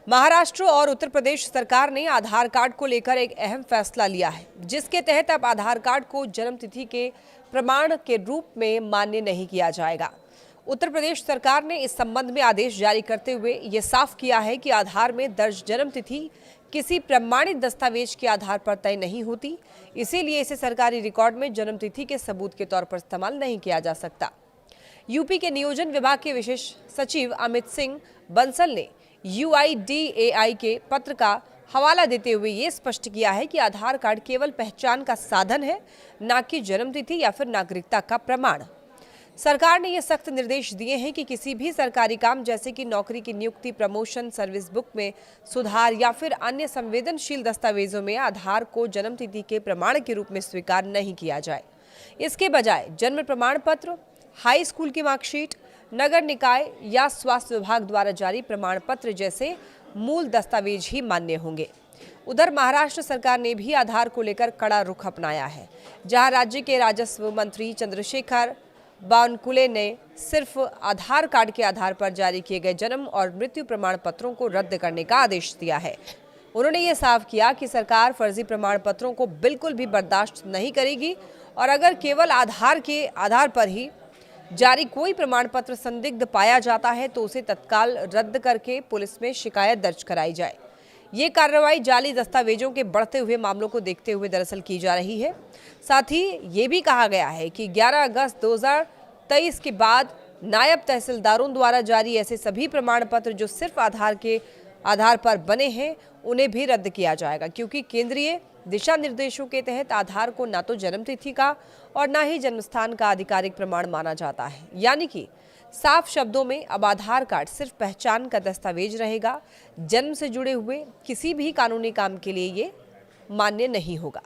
महाराष्ट्र और उत्तर प्रदेश सरकार ने आधार कार्ड को लेकर एक अहम फैसला लिया है, जिसके तहत अब आधार कार्ड को जन्मतिथि के प्रमाण के रूप में मान्य नहीं किया जाएगा। उत्तर प्रदेश सरकार ने इस संबंध में आदेश जारी करते हुए ये साफ किया है कि आधार में दर्ज जन्मतिथि किसी प्रमाणित दस्तावेज के आधार पर तय नहीं होती, इसीलिए इसे सरकारी रिकॉर्ड में जन्मतिथि के सबूत के तौर पर इस्तेमाल नहीं किया जा सकता। यूपी के नियोजन विभाग के विशेष सचिव अमित सिंह बंसल ने UIDAI के पत्र का हवाला देते हुए ये स्पष्ट किया है कि आधार कार्ड केवल पहचान का साधन है, न कि जन्मतिथि या फिर नागरिकता का प्रमाण। सरकार ने ये सख्त निर्देश दिए हैं कि किसी भी सरकारी काम जैसे कि नौकरी की नियुक्ति, प्रमोशन, सर्विस बुक में सुधार या फिर अन्य संवेदनशील दस्तावेजों में आधार को जन्मतिथि के प्रमाण के रूप में स्वीकार नहीं किया जाए। इसके बजाय जन्म प्रमाण पत्र, हाई स्कूल की मार्कशीट, नगर निकाय या स्वास्थ्य विभाग द्वारा जारी प्रमाण पत्र जैसे मूल दस्तावेज ही मान्य होंगे। उधर महाराष्ट्र सरकार ने भी आधार को लेकर कड़ा रुख अपनाया है, जहां राज्य के राजस्व मंत्री चंद्रशेखर बावनकुले ने सिर्फ आधार कार्ड के आधार पर जारी किए गए जन्म और मृत्यु प्रमाण पत्रों को रद्द करने का आदेश दिया है। उन्होंने ये साफ किया कि सरकार फर्जी प्रमाण पत्रों को बिल्कुल भी बर्दाश्त नहीं करेगी और अगर केवल आधार के आधार पर ही जारी कोई प्रमाण पत्र संदिग्ध पाया जाता है तो उसे तत्काल रद्द करके पुलिस में शिकायत दर्ज कराई जाए। ये कार्रवाई जाली दस्तावेजों के बढ़ते हुए मामलों को देखते हुए दरअसल की जा रही है। साथ ही ये भी कहा गया है कि 11 अगस्त 2023 के बाद नायब तहसीलदारों द्वारा जारी ऐसे सभी प्रमाण पत्र जो सिर्फ आधार के आधार पर बने हैं उन्हें भी रद्द किया जाएगा, क्योंकि केंद्रीय दिशा निर्देशों के तहत आधार को न तो जन्मतिथि का और न ही जन्मस्थान का आधिकारिक प्रमाण माना जाता है। यानी कि साफ शब्दों में अब आधार कार्ड सिर्फ पहचान का दस्तावेज रहेगा, जन्म से जुड़े हुए किसी भी कानूनी काम के लिए ये मान्य नहीं होगा।